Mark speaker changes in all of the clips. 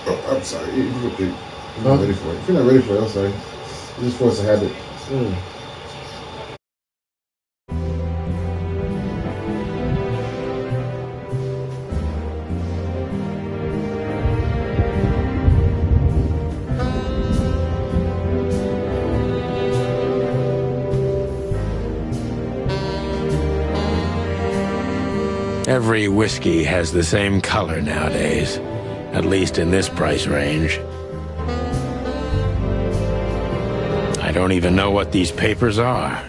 Speaker 1: Oh, I'm sorry. You're not ready for it. If you're not ready for it, I'm sorry. You just force a habit.
Speaker 2: Every whiskey has the same color nowadays, at least in this price range. I don't even know what these papers are.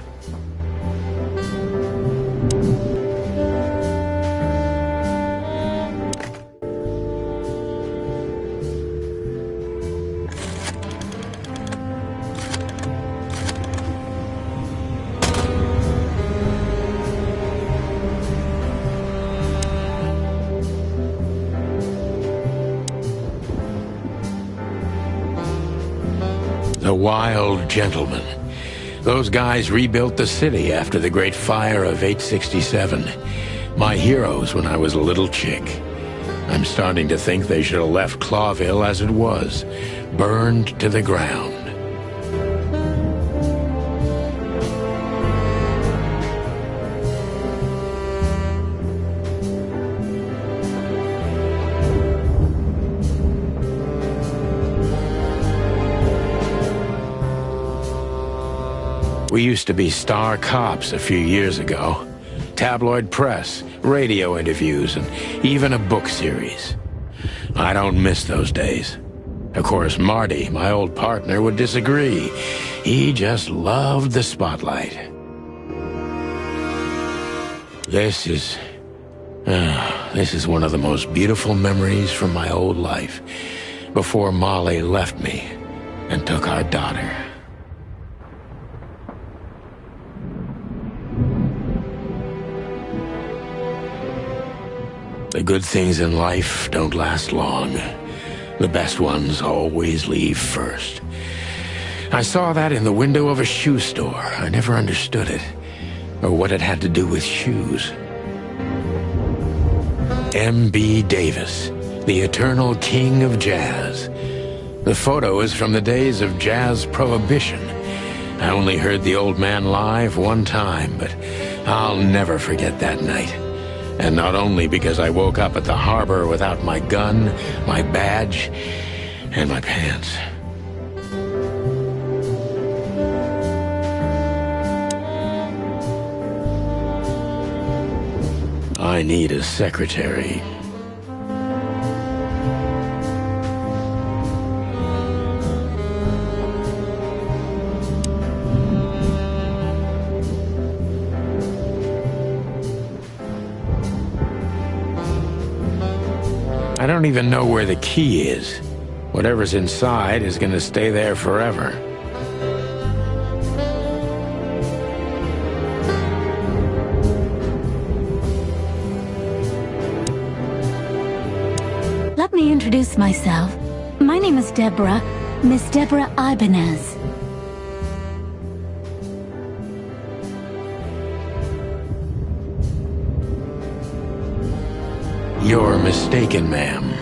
Speaker 2: The Wild Gentlemen. Those guys rebuilt the city after the Great Fire of 867. My heroes when I was a little chick. I'm starting to think they should have left Clawville as it was, burned to the ground. We used to be star cops a few years ago. Tabloid press, radio interviews, and even a book series. I don't miss those days. Of course, Marty, my old partner, would disagree. He just loved the spotlight. This is one of the most beautiful memories from my old life, before Molly left me and took our daughter. The good things in life don't last long. The best ones always leave first. I saw that in the window of a shoe store. I never understood it, or what it had to do with shoes. M.B. Davis, the eternal king of jazz. The photo is from the days of jazz prohibition. I only heard the old man live one time, but I'll never forget that night. And not only because I woke up at the harbor without my gun, my badge, and my pants. I need a secretary. I don't even know where the key is. Whatever's inside is gonna stay there forever.
Speaker 3: Let me introduce myself. My name is Deborah, Miss Deborah Ibanez.
Speaker 2: You're mistaken, ma'am.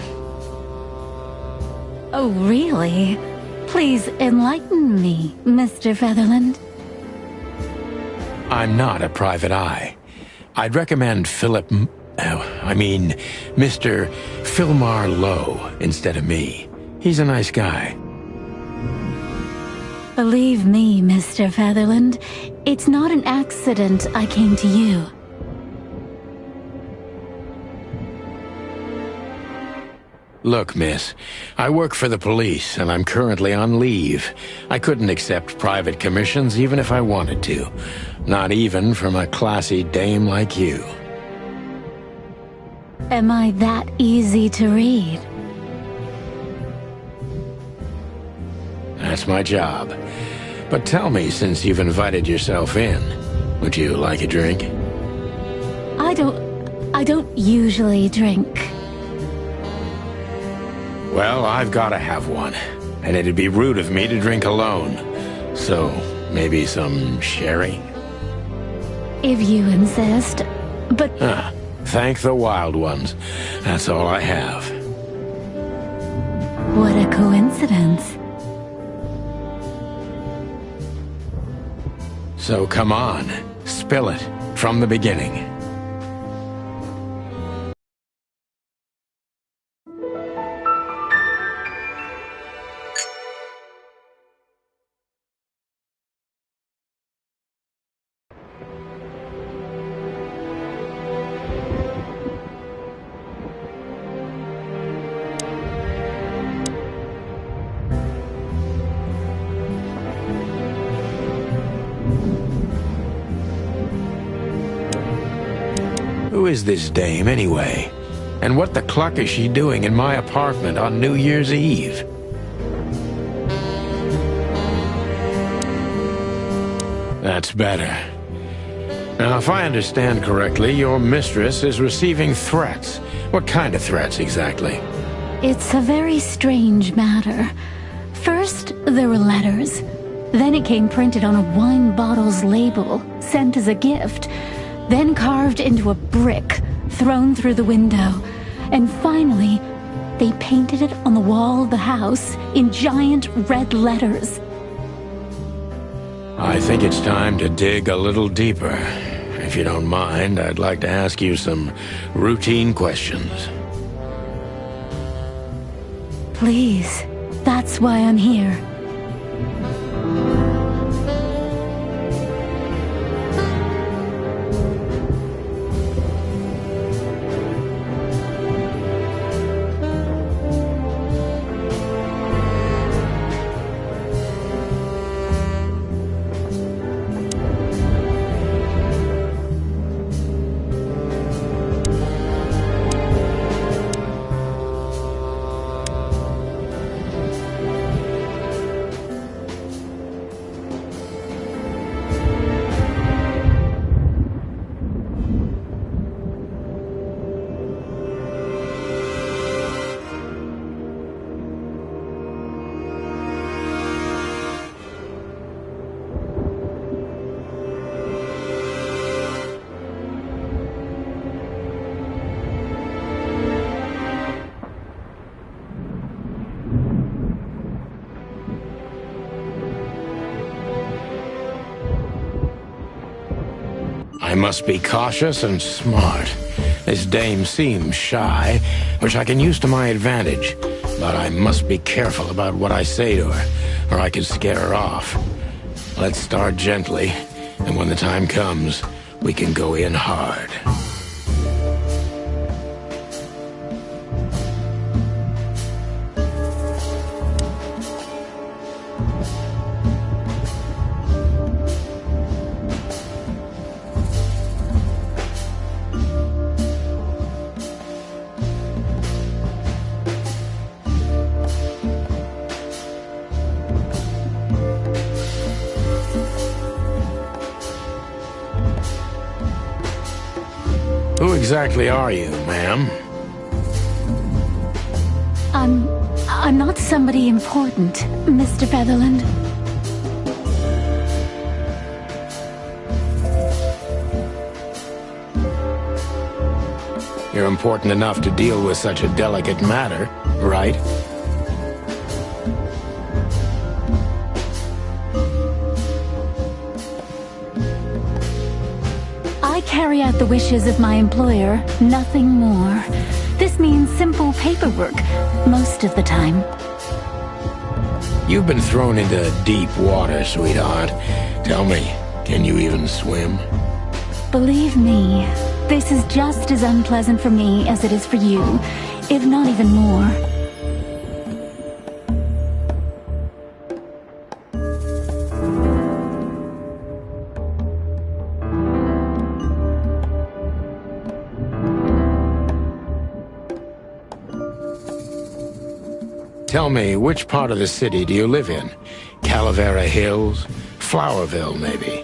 Speaker 3: Oh, really? Please enlighten me, Mr. Featherland.
Speaker 2: I'm not a private eye. I'd recommend Mr. Philmar Lowe instead of me. He's a nice guy.
Speaker 3: Believe me, Mr. Featherland, it's not an accident I came to you.
Speaker 2: Look, miss, I work for the police, and I'm currently on leave. I couldn't accept private commissions even if I wanted to. Not even from a classy dame like you.
Speaker 3: Am I that easy to read?
Speaker 2: That's my job. But tell me, since you've invited yourself in, would you like a drink?
Speaker 3: I don't usually drink.
Speaker 2: Well, I've got to have one, and it'd be rude of me to drink alone. So, maybe some sherry?
Speaker 3: If you insist, but...
Speaker 2: Thank the wild ones. That's all I have.
Speaker 3: What a coincidence.
Speaker 2: So come on, spill it from the beginning. Who is this dame, anyway? And what the cluck is she doing in my apartment on New Year's Eve? That's better. Now, if I understand correctly, your mistress is receiving threats. What kind of threats, exactly?
Speaker 3: It's a very strange matter. First, there were letters. Then it came printed on a wine bottle's label, sent as a gift. Then carved into a brick, thrown through the window. And finally, they painted it on the wall of the house in giant red letters.
Speaker 2: I think it's time to dig a little deeper. If you don't mind, I'd like to ask you some routine questions.
Speaker 3: Please, that's why I'm here.
Speaker 2: I must be cautious and smart. This dame seems shy, which I can use to my advantage. But I must be careful about what I say to her, or I could scare her off. Let's start gently, and when the time comes, we can go in hard. Who exactly are you, ma'am?
Speaker 3: I'm not somebody important, Mr. Featherland.
Speaker 2: You're important enough to deal with such a delicate matter, right?
Speaker 3: I carry out the wishes of my employer, nothing more. This means simple paperwork, most of the time.
Speaker 2: You've been thrown into deep water, sweetheart. Tell me, can you even swim?
Speaker 3: Believe me, this is just as unpleasant for me as it is for you, if not even more.
Speaker 2: Tell me, which part of the city do you live in? Calavera Hills? Flowerville, maybe?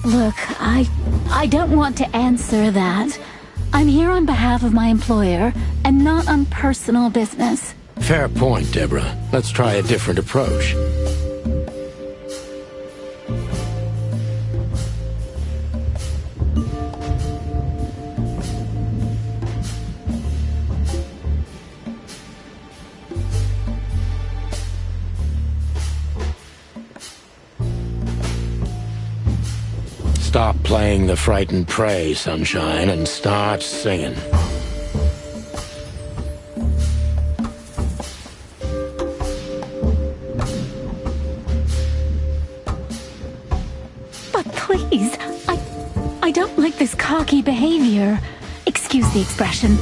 Speaker 3: Look, I don't want to answer that. I'm here on behalf of my employer, and not on personal business.
Speaker 2: Fair point, Deborah. Let's try a different approach. stop playing the frightened prey, Sunshine, and start singing.
Speaker 3: But please, I don't like this cocky behavior. Excuse the expression.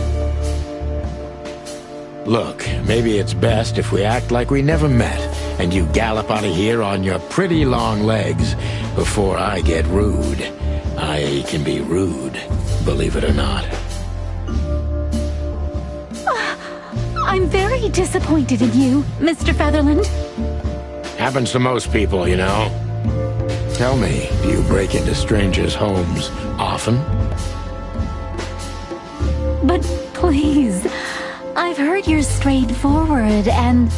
Speaker 2: Look, maybe it's best if we act like we never met, and you gallop out of here on your pretty long legs before I get rude. I can be rude, believe it or not.
Speaker 3: I'm very disappointed in you, Mr. Featherland.
Speaker 2: Happens to most people, you know. Tell me, do you break into strangers' homes often?
Speaker 3: But please, I've heard you're straightforward and...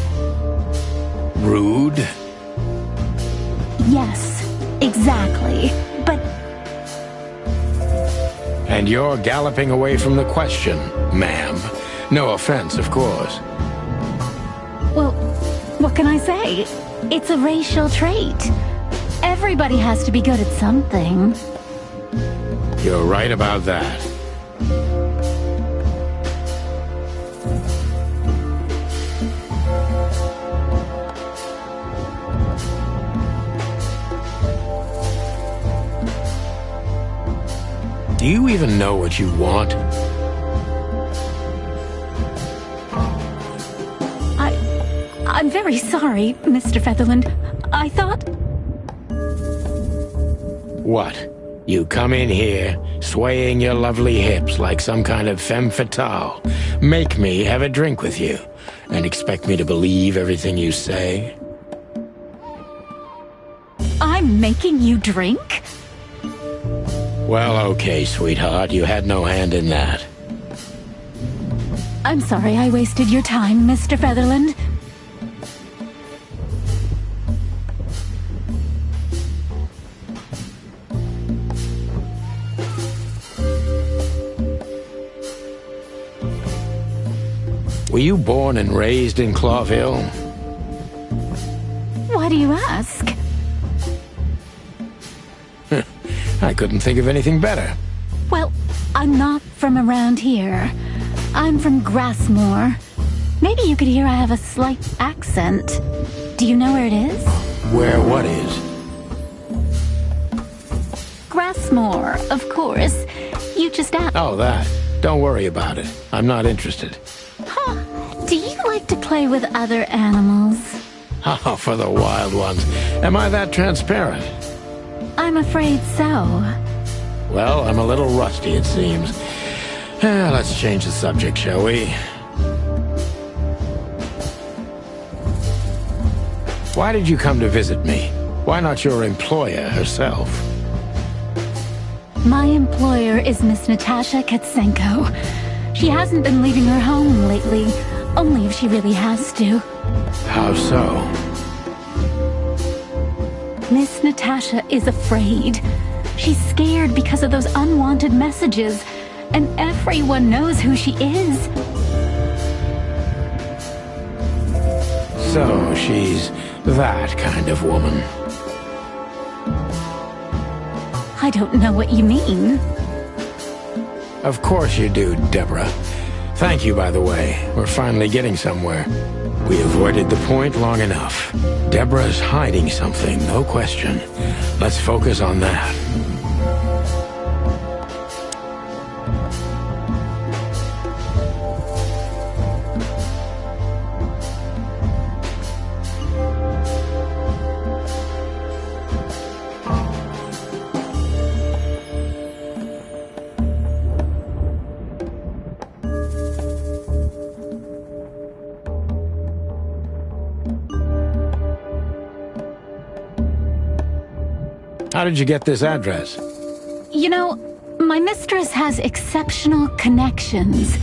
Speaker 2: Rude?
Speaker 3: Yes, exactly. But...
Speaker 2: And you're galloping away from the question, ma'am. No offense, of course.
Speaker 3: Well, what can I say? It's a racial trait. Everybody has to be good at something.
Speaker 2: You're right about that. Do you even know what you want?
Speaker 3: I'm very sorry, Mr. Featherland. I thought...
Speaker 2: What? You come in here, swaying your lovely hips like some kind of femme fatale, make me have a drink with you, and expect me to believe everything you say?
Speaker 3: I'm making you drink?
Speaker 2: Well, okay, sweetheart, you had no hand in that.
Speaker 3: I'm sorry I wasted your time, Mr. Featherland.
Speaker 2: Were you born and raised in Clawville?
Speaker 3: Why do you ask?
Speaker 2: I couldn't think of anything better.
Speaker 3: Well, I'm not from around here. I'm from Grassmore. Maybe you could hear I have a slight accent. Do you know where it is?
Speaker 2: Where what is?
Speaker 3: Grassmore, of course. You just asked.
Speaker 2: Oh, that. Don't worry about it. I'm not interested.
Speaker 3: Huh. Do you like to play with other animals?
Speaker 2: Oh, for the wild ones. Am I that transparent?
Speaker 3: I'm afraid so.
Speaker 2: Well, I'm a little rusty, it seems. Let's change the subject, shall we? Why did you come to visit me? Why not your employer herself?
Speaker 3: My employer is Miss Natasha Katsenko. She hasn't been leaving her home lately, only if she really has to.
Speaker 2: How so?
Speaker 3: Miss Natasha is afraid. She's scared because of those unwanted messages, and everyone knows who she is.
Speaker 2: So she's that kind of woman.
Speaker 3: I don't know what you mean.
Speaker 2: Of course you do, Deborah. Thank you, by the way. We're finally getting somewhere. We avoided the point long enough. Deborah's hiding something, no question. Let's focus on that. How did you get this address?
Speaker 3: You know, my mistress has exceptional connections.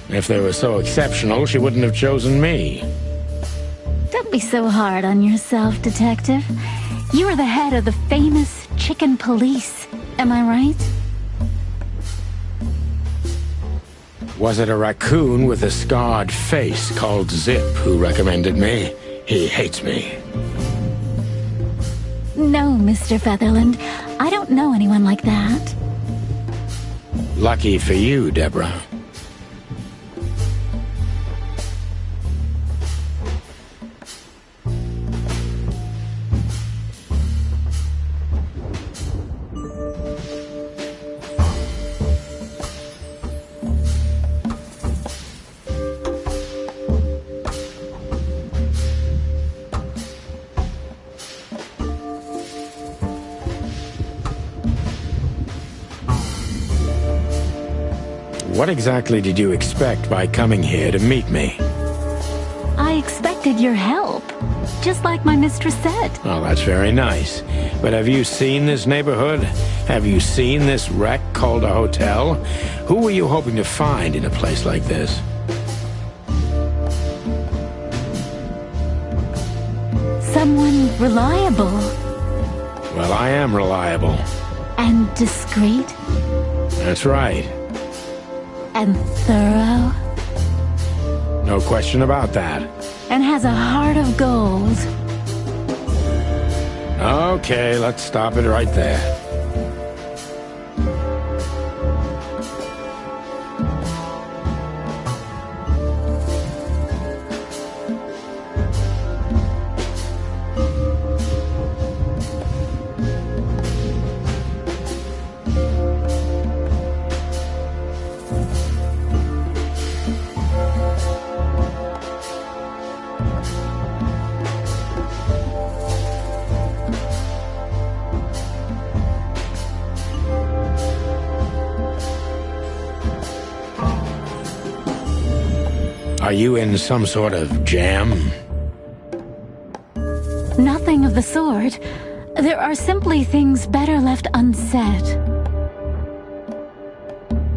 Speaker 2: If they were so exceptional, she wouldn't have chosen me.
Speaker 3: Don't be so hard on yourself, Detective. You are the head of the famous chicken police, am I right?
Speaker 2: Was it a raccoon with a scarred face called Zip who recommended me? He hates me.
Speaker 3: No, Mr. Featherland. I don't know anyone like that.
Speaker 2: Lucky for you, Deborah. What exactly did you expect by coming here to meet me?
Speaker 3: I expected your help, just like my mistress said.
Speaker 2: Oh, that's very nice. But have you seen this neighborhood? Have you seen this wreck called a hotel? Who were you hoping to find in a place like this?
Speaker 3: Someone reliable.
Speaker 2: Well, I am reliable.
Speaker 3: And discreet.
Speaker 2: That's right.
Speaker 3: And thorough.
Speaker 2: No question about that.
Speaker 3: And has a heart of gold.
Speaker 2: Okay, let's stop it right there. Are you in some sort of jam?
Speaker 3: Nothing of the sort. There are simply things better left unsaid.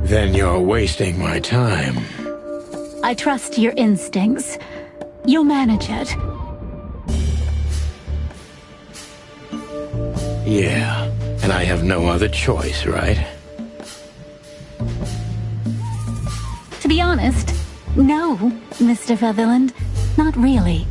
Speaker 2: Then you're wasting my time.
Speaker 3: I trust your instincts. You'll manage it.
Speaker 2: Yeah, and I have no other choice, right?
Speaker 3: To be honest, no, Mr. Featherland. Not really.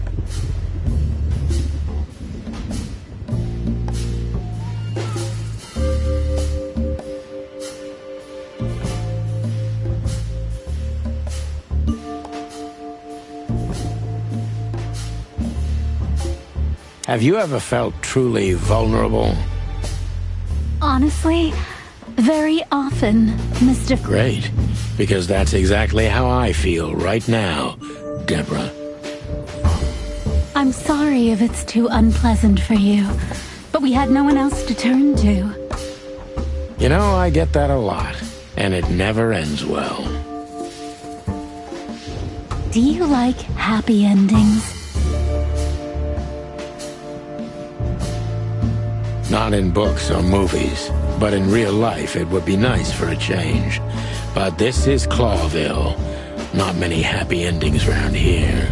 Speaker 2: Have you ever felt truly vulnerable?
Speaker 3: Honestly, very often, Mr.
Speaker 2: Great, because that's exactly how I feel right now, Deborah.
Speaker 3: I'm sorry if it's too unpleasant for you, but we had no one else to turn to.
Speaker 2: You know, I get that a lot, and it never ends well.
Speaker 3: Do you like happy endings?
Speaker 2: Not in books or movies, but in real life it would be nice for a change. But this is Clawville. Not many happy endings around here.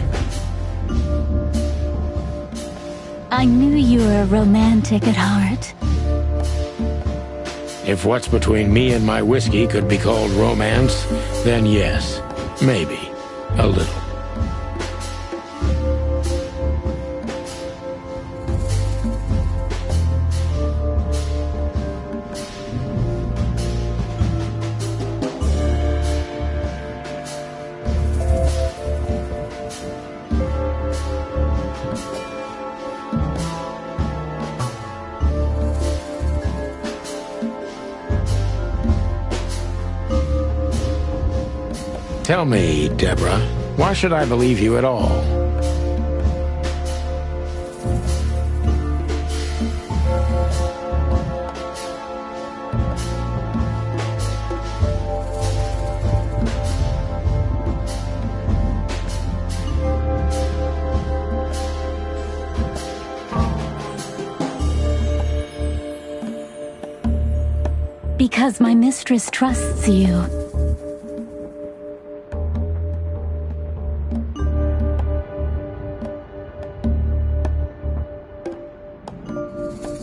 Speaker 3: I knew you were romantic at heart.
Speaker 2: If what's between me and my whiskey could be called romance, then yes, maybe, a little. Tell me, Deborah, why should I believe you at all?
Speaker 3: Because my mistress trusts you.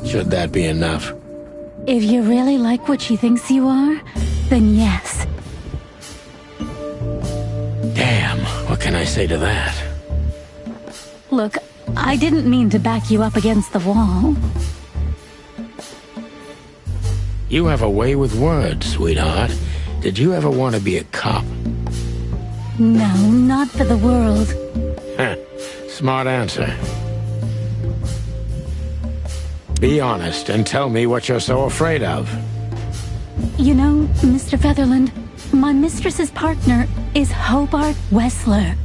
Speaker 2: Should that be enough?
Speaker 3: If you really like what she thinks you are, then yes.
Speaker 2: Damn, what can I say to that?
Speaker 3: Look, I didn't mean to back you up against the wall.
Speaker 2: You have a way with words, sweetheart. Did you ever want to be a cop?
Speaker 3: No, not for the world.
Speaker 2: Heh, smart answer. Be honest and tell me what you're so afraid of.
Speaker 3: You know, Mr. Featherland, my mistress's partner is Hobart Wessler.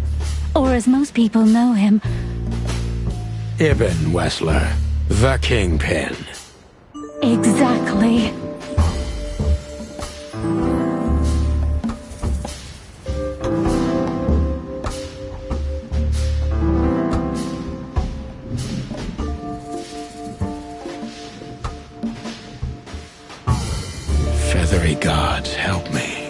Speaker 3: Or as most people know him,
Speaker 2: Ibn Wessler, the Kingpin.
Speaker 3: exactly.
Speaker 2: Feathery gods, help me.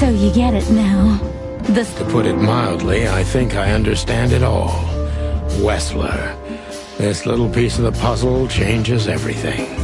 Speaker 3: So you get it now.
Speaker 2: To put it mildly, I think I understand it all. Wessler. This little piece of the puzzle changes everything.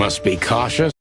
Speaker 2: must be cautious.